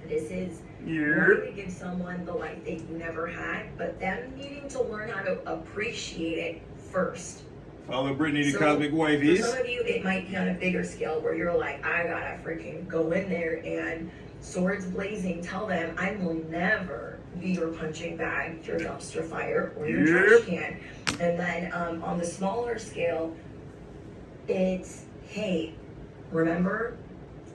This is wanting to give someone the life that you never had, but them needing to learn how to appreciate it first. Follow Brittany to Cosmic Wavies. For some of you, it might be on a bigger scale where you're like, I gotta freaking go in there and swords blazing, tell them I will never be your punching bag, your dumpster fire, or your trash can. And then on the smaller scale, it's, hey, remember,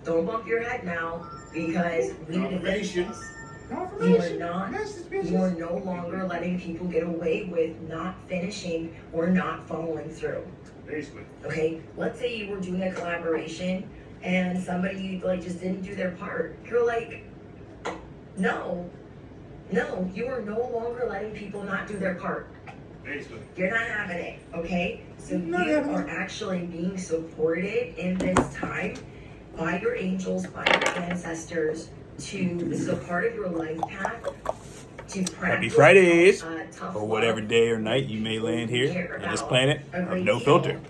don't bump your head now because we need to finish this. You are no longer letting people get away with not finishing or not following through. Basically. Okay, let's say you were doing a collaboration and somebody like just didn't do their part. You're like, no, you are no longer letting people not do their part. Basically. You're not having it, okay? So you are actually being supported in this time by your angels, by your ancestors. This is a part of your life path to practice. Happy Fridays, tough or whatever day or night you may land here on this planet of no filter.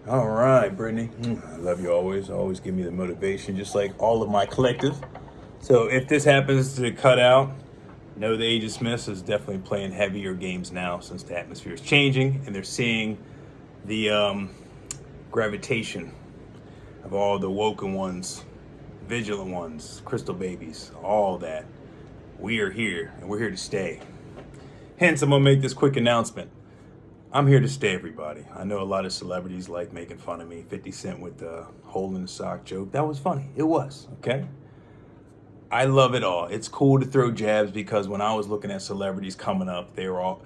All right, Brittany, I love you always. Always give me the motivation, just like all of my collective. So if this happens to cut out, know the Age of Smiths is definitely playing heavier games now since the atmosphere is changing and they're seeing the gravitation of all the woken ones, vigilant ones, crystal babies, all that. We are here and we're here to stay. Hence, I'm gonna make this quick announcement. I'm here to stay, everybody. I know a lot of celebrities like making fun of me. 50 Cent with the hole in the sock joke. That was funny. It was, okay? I love it all. It's cool to throw jabs because when I was looking at celebrities coming up, they were all,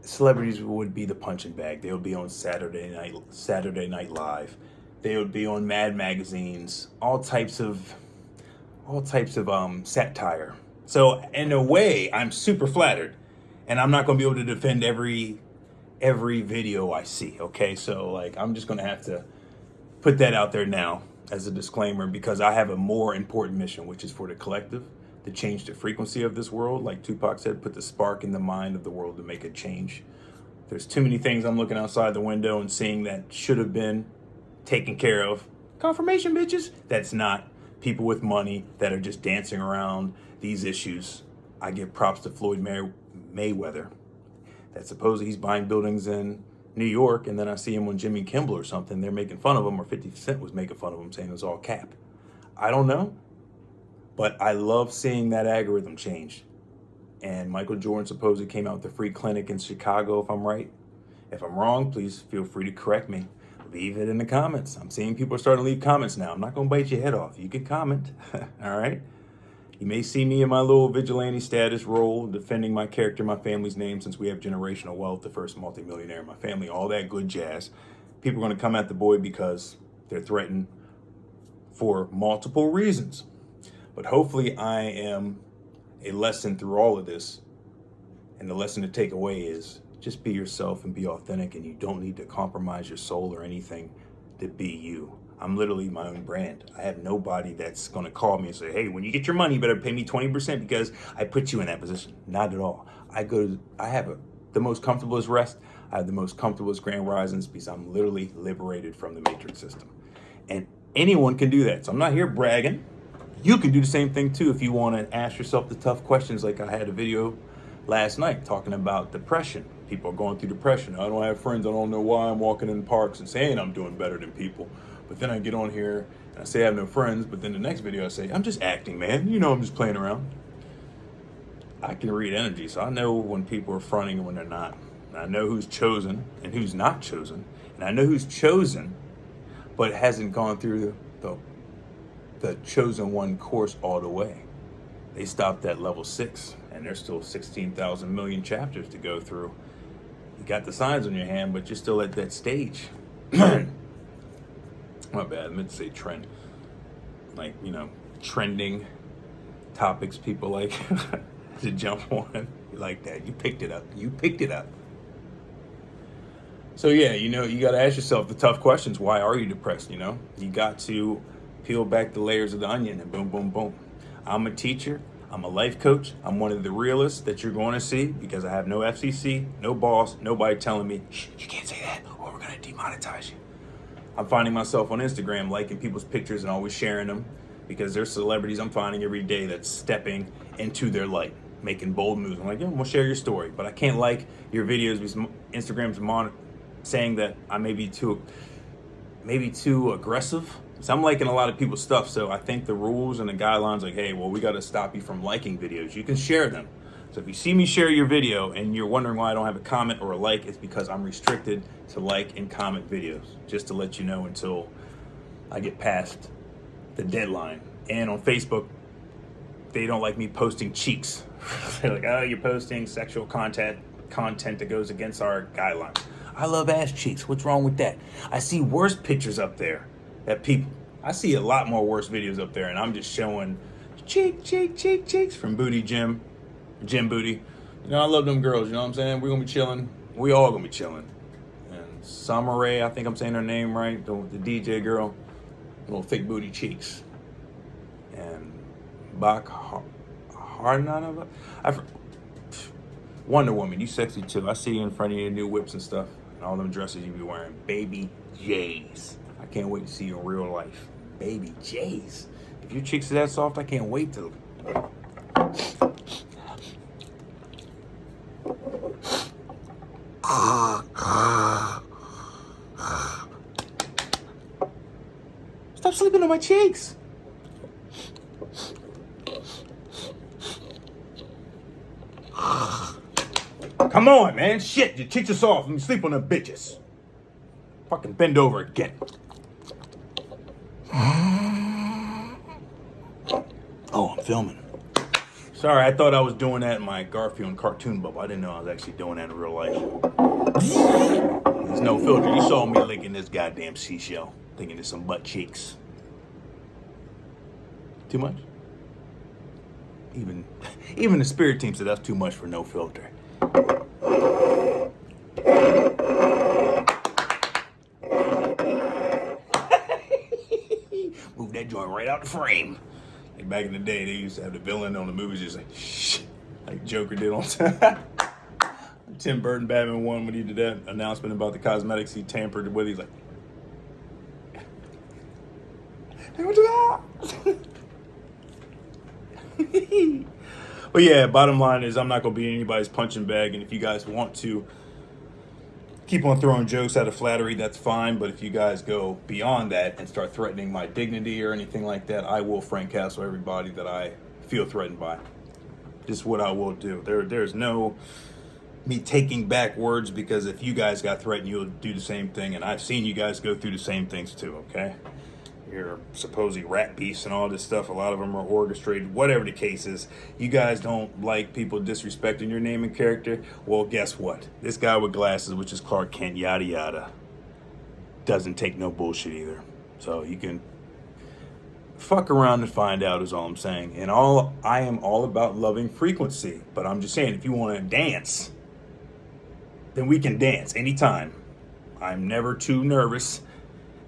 celebrities would be the punching bag. They would be on Saturday Night Live. They would be on Mad magazines, all types of satire. So in a way, I'm super flattered, and I'm not going to be able to defend every video I see. Okay, so like I'm just going to have to put that out there now as a disclaimer because I have a more important mission, which is for the collective to change the frequency of this world. Like Tupac said, put the spark in the mind of the world to make a change. There's too many things I'm looking outside the window and seeing that should have been taken care of. Confirmation, bitches. That's not people with money that are just dancing around these issues. I give props to Floyd Mayweather. That supposedly he's buying buildings in New York, and then I see him on Jimmy Kimmel or something. They're making fun of him, or 50 Cent was making fun of him, saying it was all cap. I don't know, but I love seeing that algorithm change. And Michael Jordan supposedly came out with the free clinic in Chicago, if I'm right. If I'm wrong, please feel free to correct me. Leave it in the comments. I'm seeing people are starting to leave comments now. I'm not going to bite your head off. You can comment. All right? You may see me in my little vigilante status role, defending my character, my family's name, since we have generational wealth, the first multimillionaire in my family, all that good jazz. People are going to come at the boy because they're threatened for multiple reasons. But hopefully I am a lesson through all of this. And the lesson to take away is just be yourself and be authentic, and you don't need to compromise your soul or anything to be you. I'm literally my own brand. I have nobody that's going to call me and say, hey, when you get your money, you better pay me 20% because I put you in that position. Not at all. I have the most comfortablest rest. I have the most comfortablest grand risings because I'm literally liberated from the matrix system. And anyone can do that. So I'm not here bragging. You can do the same thing too if you want to ask yourself the tough questions. Like I had a video last night talking about depression. People are going through depression. I don't have friends. I don't know why I'm walking in parks and saying I'm doing better than people. But then I get on here and I say I have no friends. But then the next video I say, I'm just acting, man. You know, I'm just playing around. I can read energy. So I know when people are fronting and when they're not. And I know who's chosen and who's not chosen. And I know who's chosen, but hasn't gone through the chosen one course all the way. They stopped at level 6 and there's still 16,000 million chapters to go through. You got the signs on your hand, but you're still at that stage. My bad, I meant to say trend. Like, you know, trending topics people like to jump on. You like that. You picked it up. So yeah, you know, you got to ask yourself the tough questions. Why are you depressed, you know? You got to peel back the layers of the onion and boom, boom, boom. I'm a teacher. I'm a life coach. I'm one of the realists that you're going to see because I have no FCC, no boss, nobody telling me, shh, you can't say that or we're going to demonetize you. I'm finding myself on Instagram liking people's pictures and always sharing them because there's celebrities I'm finding every day that's stepping into their light, making bold moves. I'm like, yeah, I'm gonna share your story, but I can't like your videos because Instagram's saying that I may be too aggressive. So I'm liking a lot of people's stuff. So I think the rules and the guidelines like, hey, well, we got to stop you from liking videos. You can share them. So if you see me share your video and you're wondering why I don't have a comment or a like, it's because I'm restricted to like and comment videos, just to let you know until I get past the deadline. And on Facebook, they don't like me posting cheeks. They're like, oh, you're posting sexual content that goes against our guidelines. I love ass cheeks. What's wrong with that? I see worse pictures up there that people. I see a lot more worse videos up there, and I'm just showing cheeks from Booty Gym Booty. You know, I love them girls. You know what I'm saying? We're gonna be chilling. We all gonna be chilling. And Summer Rae, I think I'm saying her name right. The DJ girl, little thick booty cheeks. And Bach Harnana. Wonder Woman, you sexy too. I see you in front of your new whips and stuff. And all them dresses you be wearing. Baby J's. I can't wait to see you in real life. Baby J's. If your cheeks are that soft, I can't wait to. Stop sleeping on my cheeks. Come on, man. Shit, your cheeks are soft. Let me sleep on them bitches. Fucking bend over again. Oh, I'm filming. Sorry, I thought I was doing that in my Garfield cartoon bubble. I didn't know I was actually doing that in real life. There's no filter. You saw me licking this goddamn seashell. Thinking it's some butt cheeks. Too much? Even the spirit team said that's too much for no filter. Move that joint right out the frame. Like back in the day, they used to have the villain on the movies just like, shh, like Joker did on Tim Burton Batman 1 when he did that announcement about the cosmetics he tampered with. He's like, hey, what you got? But yeah, bottom line is I'm not going to be anybody's punching bag. And if you guys want to keep on throwing jokes out of flattery, that's fine. But if you guys go beyond that and start threatening my dignity or anything like that, I will Frank Castle everybody that I feel threatened by. This is what I will do. There's no me taking back words, because if you guys got threatened, you'll do the same thing. And I've seen you guys go through the same things too, okay? Your supposed rap beefs and all this stuff, a lot of them are orchestrated, whatever the case is. You guys don't like people disrespecting your name and character. Well, guess what? This guy with glasses, which is Clark Kent, yada yada, doesn't take no bullshit either. So you can fuck around and find out is all I'm saying. And I am all about loving frequency. But I'm just saying, if you want to dance, then we can dance anytime. I'm never too nervous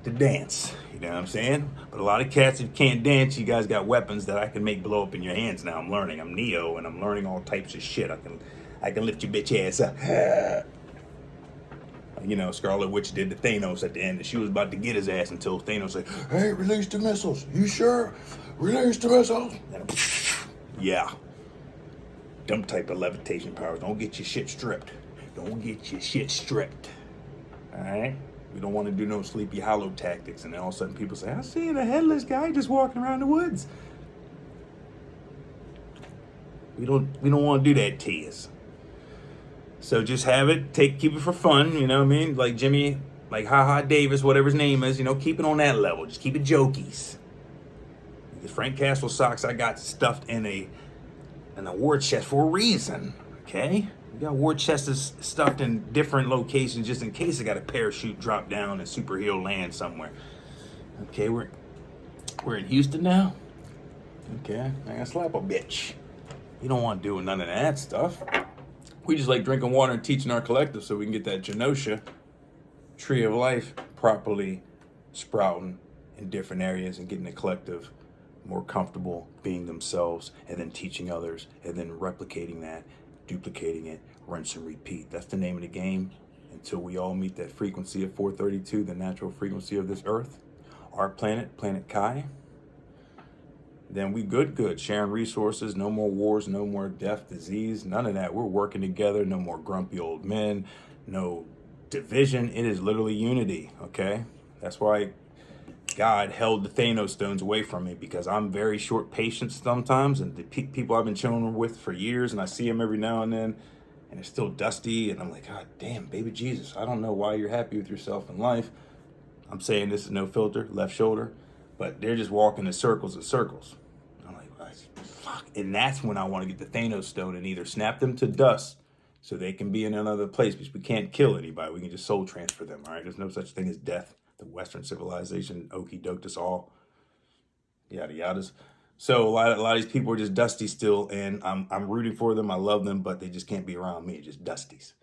to dance. You know what I'm saying? But a lot of cats, if you can't dance, you guys got weapons that I can make blow up in your hands now. I'm learning. I'm Neo, and I'm learning all types of shit. I can lift your bitch ass up. You know, Scarlet Witch did to Thanos at the end, and she was about to get his ass until Thanos said, hey, release the missiles. You sure? Release the missiles. And yeah. Dumb type of levitation powers. Don't get your shit stripped. Don't get your shit stripped. All right? We don't want to do no Sleepy Hollow tactics, and then all of a sudden people say, I seen a headless guy just walking around the woods. We don't want to do that to you. So just have it, keep it for fun, you know what I mean? Like Jimmy, like Ha Davis, whatever his name is, you know, keep it on that level. Just keep it jokies. The Frank Castle socks I got stuffed in an war chest for a reason, okay? We got war chests stuffed in different locations just in case I got a parachute drop down and superhero land somewhere. Okay, we're in Houston now. Okay, I gotta slap a bitch. You don't want to do none of that stuff. We just like drinking water and teaching our collective so we can get that Genosha tree of life properly sprouting in different areas and getting the collective more comfortable being themselves, and then teaching others, and then replicating that, duplicating it, rinse and repeat. That's the name of the game. until we all meet that frequency of 432, the natural frequency of this earth, our planet, Planet Kai, then we good, sharing resources, no more wars, no more death, disease, none of that. We're working together, no more grumpy old men, no division. It is literally unity, okay? That's why God held the Thanos stones away from me, because I'm very short patience sometimes, and the people I've been chilling with for years, and I see them every now and then, and it's still dusty, and I'm like, God damn, baby Jesus, I don't know why you're happy with yourself in life. I'm saying this is no filter, left shoulder, but they're just walking in circles and circles. I'm like, fuck. And that's when I want to get the Thanos stone and either snap them to dust so they can be in another place, because we can't kill anybody. We can just soul transfer them, all right? There's no such thing as death. The Western civilization okie doked us all, yada yadas. So a lot of these people are just dusty still, and I'm rooting for them. I love them, but they just can't be around me, just dusties.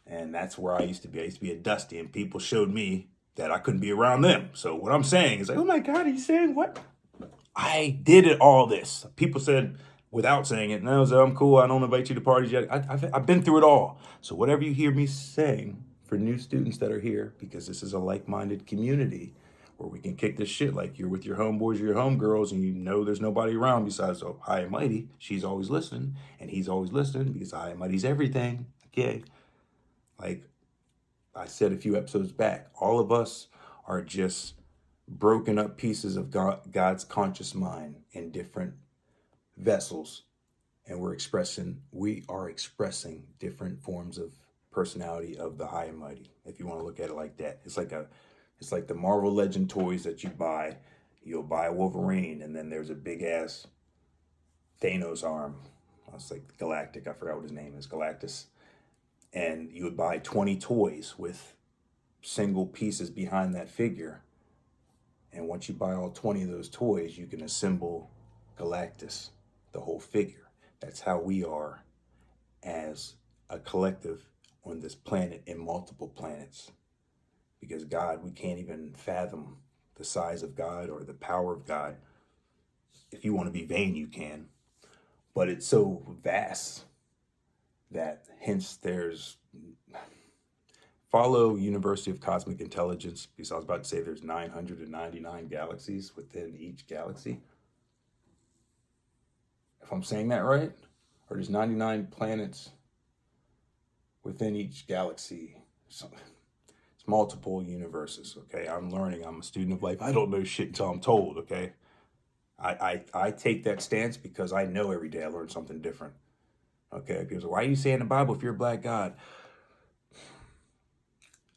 And that's where I used to be. I used to be a dusty, and people showed me that I couldn't be around them. So what I'm saying is like, oh my God, are you saying what? I did it all this. People said, without saying it, no, so I'm cool. I don't invite you to parties yet. I've been through it all. So whatever you hear me saying for new students that are here, because this is a like-minded community where we can kick this shit like you're with your homeboys or your homegirls, and you know there's nobody around besides High and Mighty. She's always listening, and he's always listening, because High and Mighty's everything. Okay. Like I said a few episodes back, all of us are just broken up pieces of God's conscious mind in different vessels, and we are expressing different forms of personality of the High and Mighty, if you want to look at it like that. It's like the Marvel Legend toys that you buy. You'll buy a Wolverine, and then there's a big ass Thanos arm. It's like Galactic, I forgot what his name is, Galactus. And you would buy 20 toys with single pieces behind that figure. And once you buy all 20 of those toys, you can assemble Galactus, the whole figure. That's how we are as a collective on this planet and multiple planets. Because God, we can't even fathom the size of God or the power of God. If you want to be vain, you can. But it's so vast that hence there's, follow University of Cosmic Intelligence, because I was about to say there's 999 galaxies within each galaxy. If I'm saying that right, or there's 99 planets within each galaxy. So it's multiple universes, okay? I'm learning, I'm a student of life. I don't know shit until I'm told, okay? I take that stance because I know every day I learn something different. Okay, people say, why are you saying the Bible if you're a black God?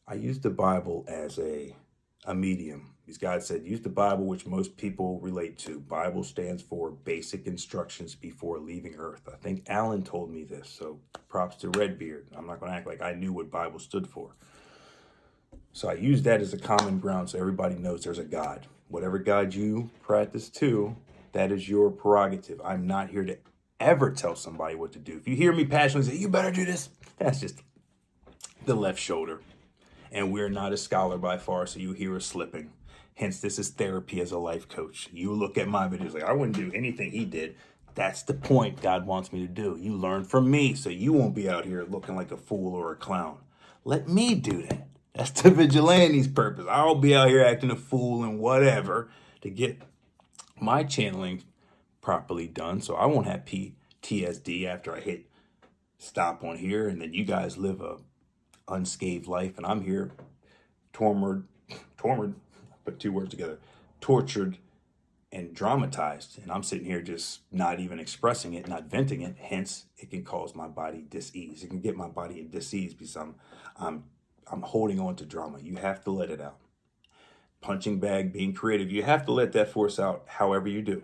I use the Bible as a medium. These guys said, use the Bible, which most people relate to. Bible stands for basic instructions before leaving earth. I think Alan told me this, so props to Redbeard. I'm not going to act like I knew what Bible stood for. So I use that as a common ground so everybody knows there's a God. Whatever God you practice to, that is your prerogative. I'm not here to ever tell somebody what to do. If you hear me passionately say, you better do this, that's just the left shoulder. And we're not a scholar by far, so you hear us slipping. Hence, this is therapy as a life coach. You look at my videos like, I wouldn't do anything he did. That's the point God wants me to do. You learn from me, so you won't be out here looking like a fool or a clown. Let me do that. That's the vigilante's purpose. I'll be out here acting a fool and whatever to get my channeling properly done, so I won't have PTSD after I hit stop on here, and then you guys live a unscathed life, and I'm here tortured, put two words together, tortured and dramatized, and I'm sitting here just not even expressing it, not venting it. Hence, it can cause my body dis-ease. It can get my body in dis-ease because I'm holding on to drama. You have to let it out. Punching bag, being creative, you have to let that force out however you do.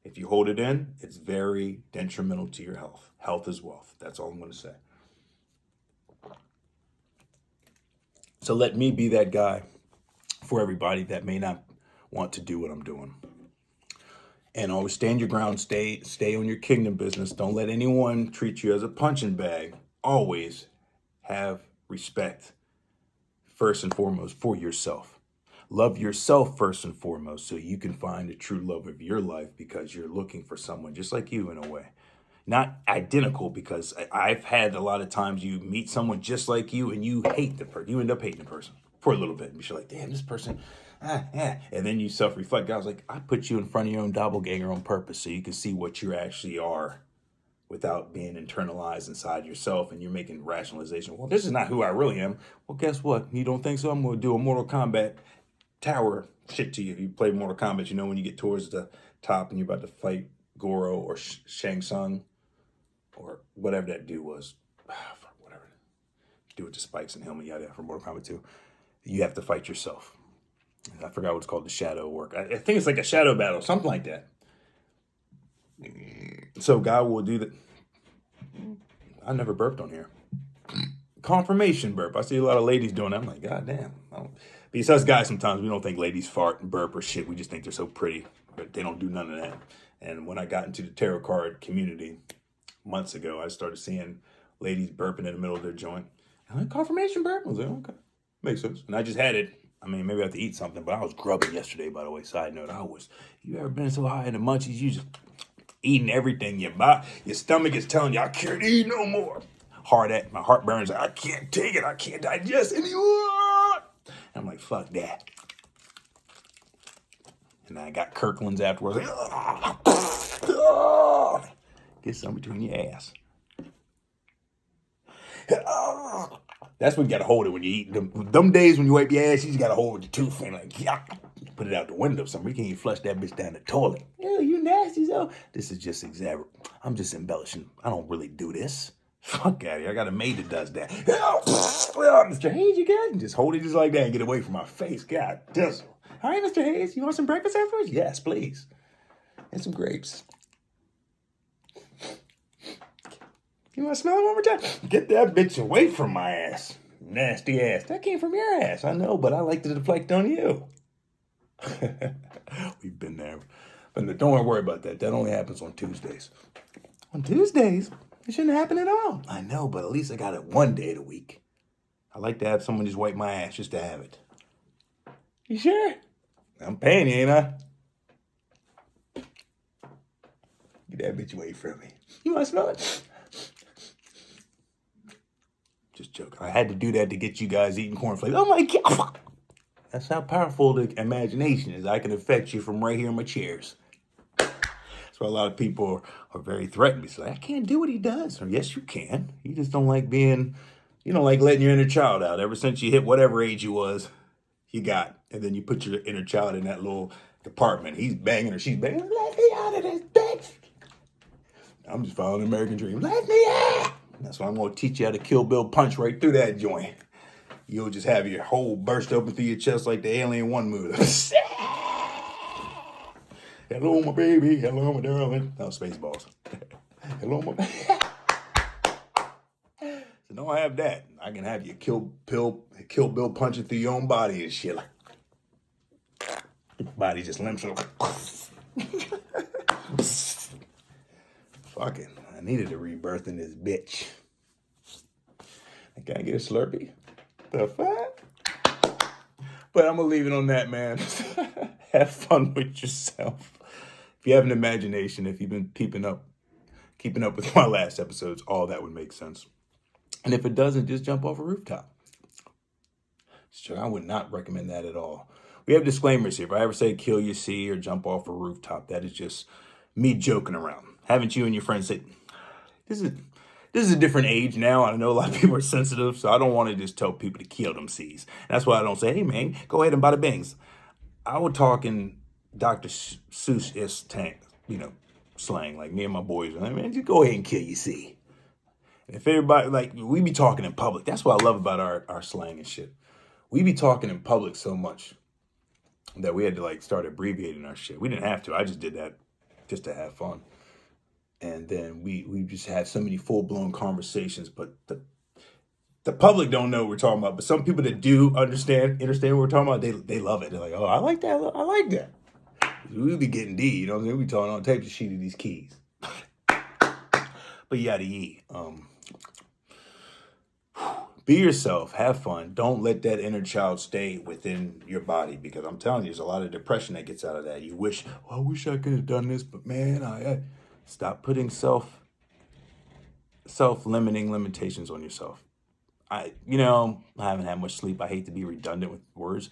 If you hold it in, it's very detrimental to your health. Health is wealth. That's all I'm going to say. So let me be that guy for everybody that may not want to do what I'm doing. And always stand your ground. Stay on your kingdom business. Don't let anyone treat you as a punching bag. Always have respect, first and foremost, for yourself. Love yourself first and foremost so you can find the true love of your life, because you're looking for someone just like you in a way. not identical, because I've had a lot of times you meet someone just like you and you hate the person. You end up hating the person for a little bit. And you're like, damn, this person, yeah. And then you self-reflect. I was like, I put you in front of your own doppelganger on purpose so you can see what you actually are without being internalized inside yourself, and you're making rationalization. Well, this is not who I really am. Well, guess what? You don't think so? I'm going to do a Mortal Kombat tower shit to you. If you play Mortal Kombat, you know when you get towards the top and you're about to fight Goro or Shang Tsung or whatever that dude was, whatever, do with the spikes and helmet, yada, from Mortal Kombat 2. You have to fight yourself. I forgot what it's called, the shadow work. I think it's like a shadow battle, something like that. So God will do that. I never burped on here. Confirmation burp. I see a lot of ladies doing that. I'm like, God damn. Because us guys, sometimes we don't think ladies fart and burp or shit. We just think they're so pretty, but they don't do none of that. And when I got into the tarot card community months ago, I started seeing ladies burping in the middle of their joint. I'm like, confirmation burp? I was like, okay, makes sense. And I just had it. I mean, maybe I have to eat something, but I was grubbing yesterday, by the way. Side note, you ever been so high in the munchies, you just eating everything your stomach is telling you, I can't eat no more. My heart burns. I can't take it. I can't digest anymore. I'm like, fuck that. And I got Kirkland's afterwards. Get some between your ass. That's when you gotta hold it when you eat. Them days when you wipe your ass, you just gotta hold it with your tooth and like, yeah, put it out the window. Somebody can't even flush that bitch down the toilet. Ew, you nasty, so. This is just I'm just embellishing. I don't really do this. Fuck out of here. I got a maid that does that. Mr. Hayes, you good? And just hold it just like that and get away from my face. God, this. All right, Mr. Hayes, you want some breakfast afterwards? Yes, please. And some grapes. You want to smell it one more time? Get that bitch away from my ass. Nasty ass. That came from your ass. I know, but I like to deflect on you. We've been there. But don't worry about that. That only happens on Tuesdays. On Tuesdays? It shouldn't happen at all. I know, but at least I got it one day of the week. I like to have someone just wipe my ass just to have it. You sure? I'm paying you, ain't I? Get that bitch away from me. You want to smell it? Just joking. I had to do that to get you guys eating cornflakes. Oh my God. That's how powerful the imagination is. I can affect you from right here in my chairs. That's why a lot of people are very threatened. It's like, I can't do what he does. Or yes, you can. You just don't like you don't like letting your inner child out. Ever since you hit whatever age you was, you got. And then you put your inner child in that little compartment. He's banging or she's banging. Let me out of this bitch. I'm just following the American dream. Let me out. That's why I'm going to teach you how to Kill Bill punch right through that joint. You'll just have your hole burst open through your chest like the Alien 1 movie. Hello, my baby. Hello, my darling. No, Spaceballs. Hello, my baby. So don't have that. I can have you Kill Bill punching through your own body and shit. Like, your body just limps over. Fucking, I needed a rebirth in this bitch. Can I get a Slurpee? The fuck? But I'm gonna leave it on that, man. Have fun with yourself. If you have an imagination, if you've been keeping up with my last episodes, all that would make sense. And if it doesn't, just jump off a rooftop. So I would not recommend that at all. We have disclaimers here. If I ever say kill your sea or jump off a rooftop, that is just me joking around. Haven't you and your friends say, this is a different age now. I know a lot of people are sensitive, so I don't want to just tell people to kill them seas. That's why I don't say, hey, man, go ahead and bada bings. I would talk in Dr. Seuss tank, slang, like me and my boys. I mean, just go ahead and kill your sea. And if everybody, like, we be talking in public. That's what I love about our slang and shit. We be talking in public so much that we had to, like, start abbreviating our shit. We didn't have to. I just did that just to have fun. And then we just had so many full-blown conversations, but the public don't know what we're talking about. But some people that do understand what we're talking about, they love it. They're like, oh, I like that. I like that. We be getting D, you know what I mean? We talking on tape to sheet of these keys. But yada yee. Be yourself. Have fun. Don't let that inner child stay within your body, because I'm telling you, there's a lot of depression that gets out of that. You wish, I wish I could have done this, but man, I stop putting self self-limiting limitations on yourself. I haven't had much sleep. I hate to be redundant with words,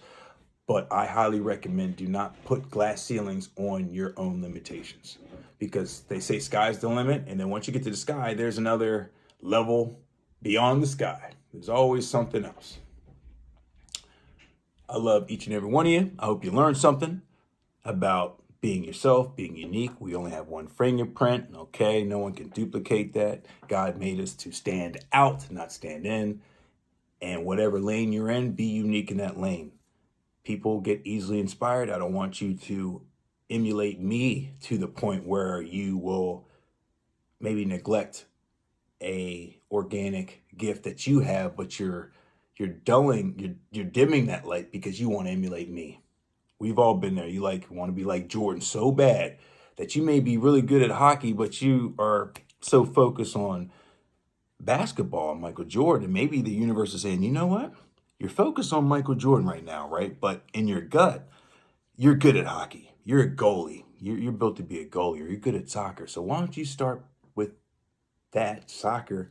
but I highly recommend do not put glass ceilings on your own limitations, because they say sky's the limit. And then once you get to the sky, there's another level beyond the sky. There's always something else. I love each and every one of you. I hope you learned something about being yourself, being unique. We only have one fingerprint, okay? No one can duplicate that. God made us to stand out, not stand in. And whatever lane you're in, be unique in that lane. People get easily inspired. I don't want you to emulate me to the point where you will maybe neglect a organic gift that you have, but you're dimming that light because you want to emulate me. We've all been there. You want to be like Jordan so bad that you may be really good at hockey, but you are so focused on basketball and Michael Jordan. Maybe the universe is saying, you know what? You're focused on Michael Jordan right now, right? But in your gut, you're good at hockey. You're a goalie. You're built to be a goalie. Or you're good at soccer. So why don't you start with that, soccer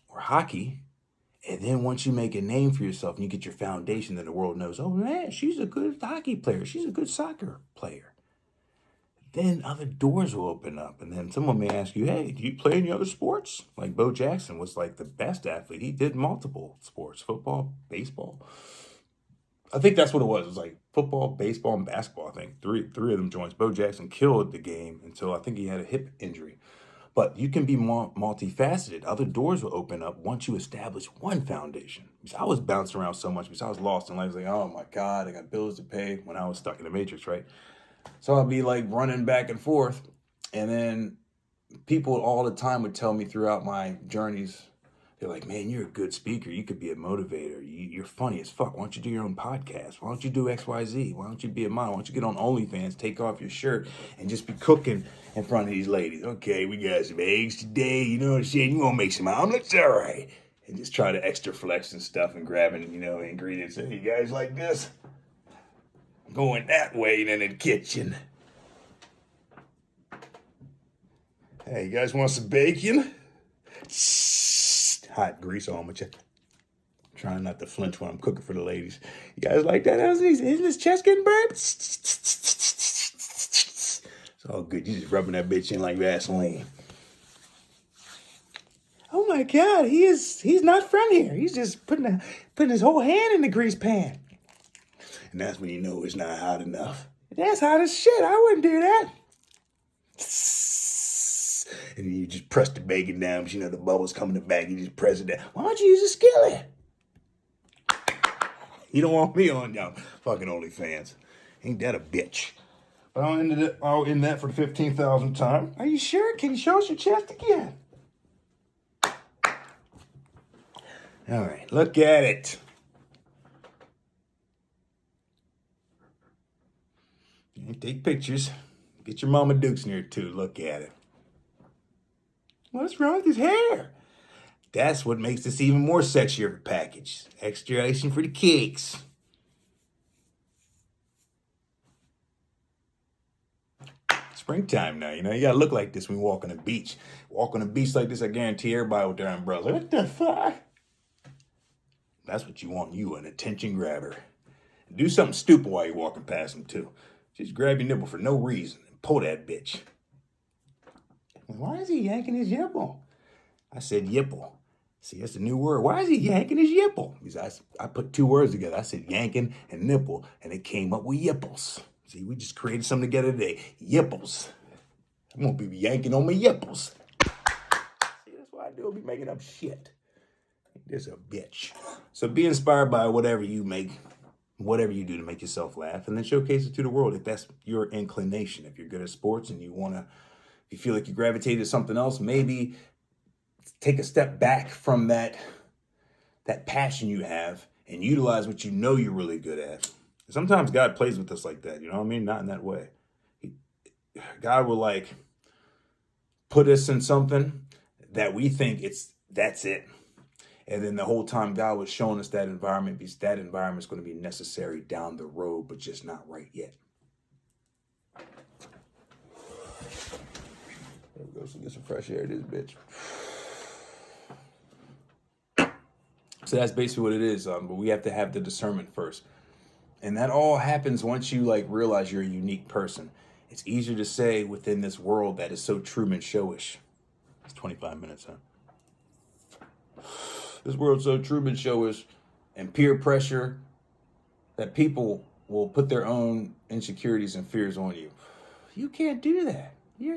or hockey? And then once you make a name for yourself and you get your foundation, then the world knows, oh man, she's a good hockey player. She's a good soccer player. Then other doors will open up. And then someone may ask you, hey, do you play any other sports? Like Bo Jackson was like the best athlete. He did multiple sports, football, baseball. I think that's what it was. It was like football, baseball, and basketball. I think three of them joints. Bo Jackson killed the game until I think he had a hip injury. But you can be multifaceted. Other doors will open up once you establish one foundation. Because I was bouncing around so much because I was lost in life. I was like, oh my God, I got bills to pay when I was stuck in the matrix, right? So I'd be like running back and forth. And then people all the time would tell me throughout my journeys, they're like, man, you're a good speaker. You could be a motivator. You're funny as fuck. Why don't you do your own podcast? Why don't you do XYZ? Why don't you be a model? Why don't you get on OnlyFans, take off your shirt, and just be cooking in front of these ladies? Okay, we got some eggs today. You know what I'm saying? You want to make some omelets? All right. And just try to extra flex and stuff and grabbing, ingredients. Hey, you guys like this? Going that way in the kitchen. Hey, you guys want some bacon? Hot grease on with you. Trying not to flinch when I'm cooking for the ladies. You guys like that? Isn't his chest getting burnt? It's all good. You just rubbing that bitch in like Vaseline. Oh my God, he's not from here. He's just putting his whole hand in the grease pan. And that's when you know it's not hot enough. That's hot as shit. I wouldn't do that. And then you just press the bacon down, but the bubbles come in the back. You just press it down. Why don't you use a skillet? You don't want me on y'all fucking OnlyFans. Ain't that a bitch? But I'll end that for the 15,000th time. Are you sure? Can you show us your chest again? All right, look at it. Take pictures. Get your Mama Dukes in here too. Look at it. What's wrong with his hair? That's what makes this even more sexier of a package. Extra icing for the cakes. Springtime now, you gotta look like this when you walk on the beach. Walk on the beach like this, I guarantee everybody with their umbrella. What the fuck? That's what you want, you an attention grabber. Do something stupid while you're walking past them too. Just grab your nipple for no reason and pull that bitch. Why is he yanking his yipple? I said yipple. See, that's a new word. Why is he yanking his yipple? Because I put two words together. I said yanking and nipple, and it came up with yipples. See, we just created something together today. Yipples. I'm going to be yanking on my yipples. See, that's what I do. I'll be making up shit. There's a bitch. So be inspired by whatever you make, whatever you do to make yourself laugh, and then showcase it to the world if that's your inclination. If you're good at sports and you want to, if you feel like you gravitate to something else, maybe take a step back from that passion you have and utilize what you know you're really good at. Sometimes God plays with us like that, you know what I mean? Not in that way. God will put us in something that we think that's it. And then the whole time God was showing us that environment, because that environment is going to be necessary down the road, but just not right yet. There we go. So get some fresh air, this bitch. So that's basically what it is. But we have to have the discernment first. And that all happens once you like realize you're a unique person. It's easier to say within this world that is so Truman Showish. It's 25 minutes, huh? This world's so Truman Showish and peer pressure that people will put their own insecurities and fears on you. You can't do that.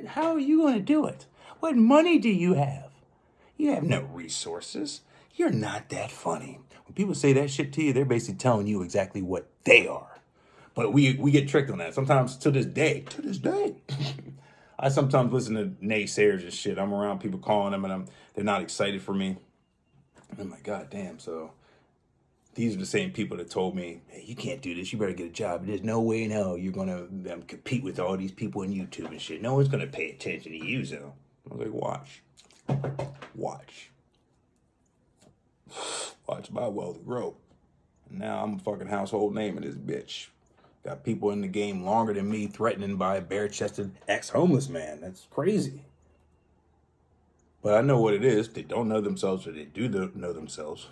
How are you going to do it? What money do you have? You have no resources. You're not that funny. When people say that shit to you, they're basically telling you exactly what they are. But we get tricked on that. Sometimes to this day, I sometimes listen to naysayers and shit. I'm around people calling them and they're not excited for me. And I'm like, God damn. So these are the same people that told me, hey, you can't do this. You better get a job. There's no way in hell you're going to compete with all these people on YouTube and shit. No one's going to pay attention to you, so. I was like, watch my wealth grow. Now I'm a fucking household name in this bitch. Got people in the game longer than me threatening by a bare-chested ex-homeless man. That's crazy. But I know what it is. They don't know themselves, or they do know themselves.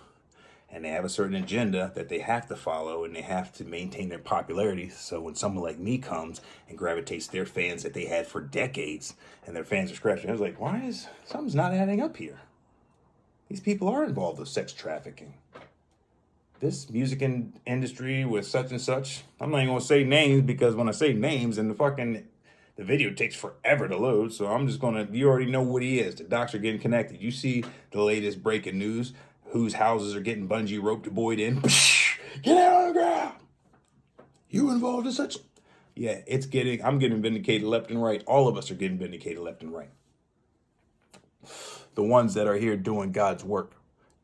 And they have a certain agenda that they have to follow, and they have to maintain their popularity. So when someone like me comes and gravitates their fans that they had for decades, and their fans are scratching, I was like, something's not adding up here. These people are involved with sex trafficking. This music industry with such and such, I'm not even going to say names, because when I say names, and the video takes forever to load, so I'm just going to, you already know what he is. The docs are getting connected. You see the latest breaking news. Whose houses are getting bungee roped buoyed in. Get out on the ground. You involved in such. Yeah, I'm getting vindicated left and right. All of us are getting vindicated left and right. The ones that are here doing God's work,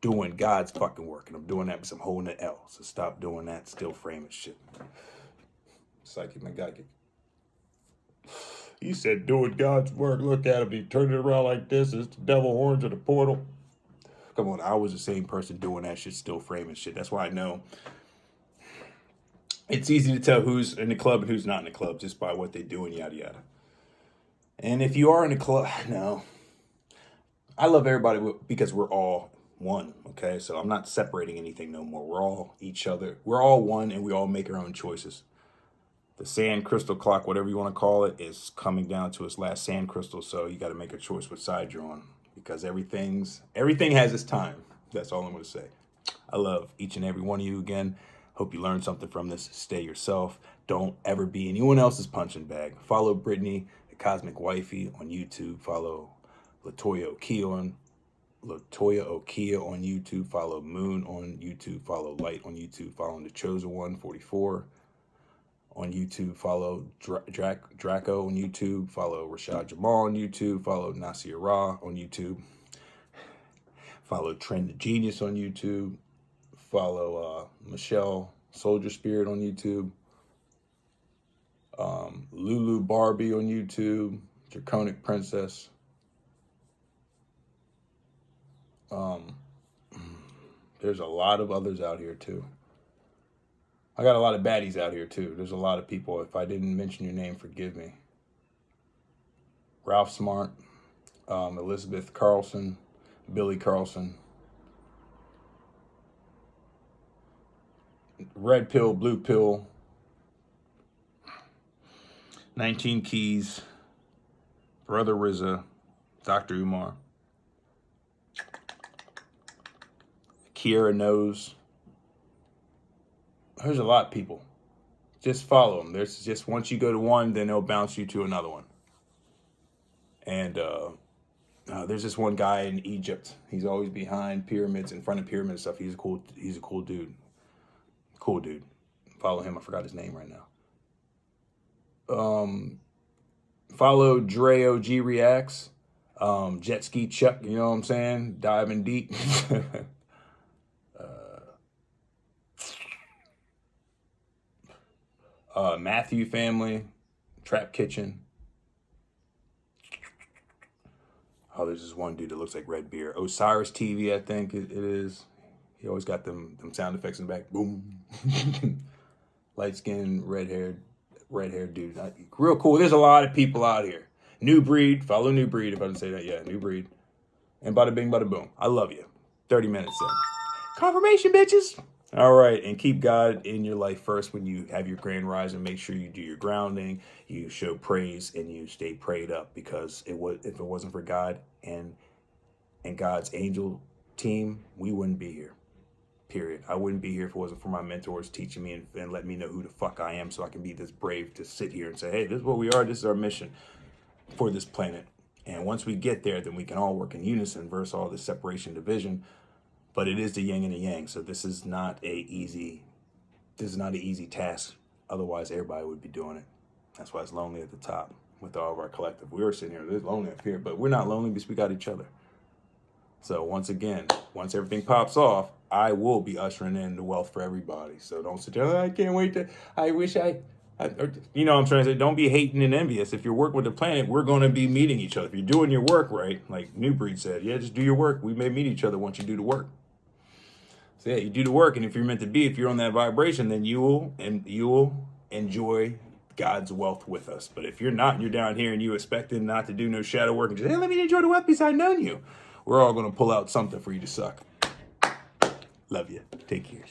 doing God's fucking work. And I'm doing that because I'm holding an L. So stop doing that still framing shit. Psychic, my God. He said doing God's work. Look at him. He turned it around like this. It's the devil horns of the portal. Come on, I was the same person doing that shit, still framing shit. That's why I know it's easy to tell who's in the club and who's not in the club just by what they do and yada yada. And if you are in the club, no, I love everybody because we're all one, okay? So I'm not separating anything no more. We're all each other. We're all one, and we all make our own choices. The sand crystal clock, whatever you want to call it, is coming down to its last sand crystal, so you got to make a choice which side you're on. Because everything has its time. That's all I'm going to say. I love each and every one of you again. Hope you learned something from this. Stay yourself. Don't ever be anyone else's punching bag. Follow Brittany, the Cosmic Wifey, on YouTube. Follow Latoya Okia on YouTube. Follow Moon on YouTube. Follow Light on YouTube. Follow The Chosen One 44 on YouTube. Follow Draco on YouTube. Follow Rashad Jamal on YouTube. Follow Nasir Ra on YouTube. Follow Trend the Genius on YouTube. Follow Michelle Soldier Spirit on YouTube. Lulu Barbie on YouTube. Draconic Princess. There's a lot of others out here too. I got a lot of baddies out here too. There's a lot of people. If I didn't mention your name, forgive me. Ralph Smart, Elizabeth Carlson, Billy Carlson, Red Pill, Blue Pill, 19 Keys, Brother RZA, Dr. Umar, Kiera Knows. There's a lot of people. Just follow them. There's just, once you go to one, then they'll bounce you to another one. And there's this one guy in Egypt. He's always behind pyramids, in front of pyramids and stuff. He's a cool dude. Cool dude. Follow him. I forgot his name right now. Follow Dre OG Reacts. Jet Ski Chuck, you know what I'm saying? Diving deep. Matthew Family, Trap Kitchen. Oh, there's this one dude that looks like Red Beer. Osiris TV, I think it is. He always got them sound effects in the back. Boom. Light skinned, red haired dude. Real cool. There's a lot of people out here. New Breed. Follow New Breed if I didn't say that. Yeah, New Breed. And bada bing, bada boom. I love you. 30 minutes in. Confirmation, bitches. All right, and keep God in your life first when you have your grand rising. Make sure you do your grounding, you show praise, and you stay prayed up, because if it wasn't for God and God's angel team, we wouldn't be here. Period. I wouldn't be here if it wasn't for my mentors teaching me and letting me know who the fuck I am, so I can be this brave to sit here and say, hey, this is what we are. This is our mission for this planet. And once we get there, then we can all work in unison versus all this separation, division. But it is the yin and the yang. So this is not an easy task. Otherwise, everybody would be doing it. That's why it's lonely at the top with all of our collective. We were sitting here, it's lonely up here, but we're not lonely because we got each other. So once everything pops off, I will be ushering in the wealth for everybody. So don't sit there, oh, I can't wait I wish you know what I'm trying to say, don't be hating and envious. If you're working with the planet, we're going to be meeting each other. If you're doing your work right, like New Breed said, yeah, just do your work. We may meet each other once you do the work. So yeah, you do the work, and if you're meant to be, if you're on that vibration, then you will enjoy God's wealth with us. But if you're not, and you're down here and you expecting not to do no shadow work and just, hey, let me enjoy the wealth because I've known you, we're all going to pull out something for you to suck. Love you. Take care.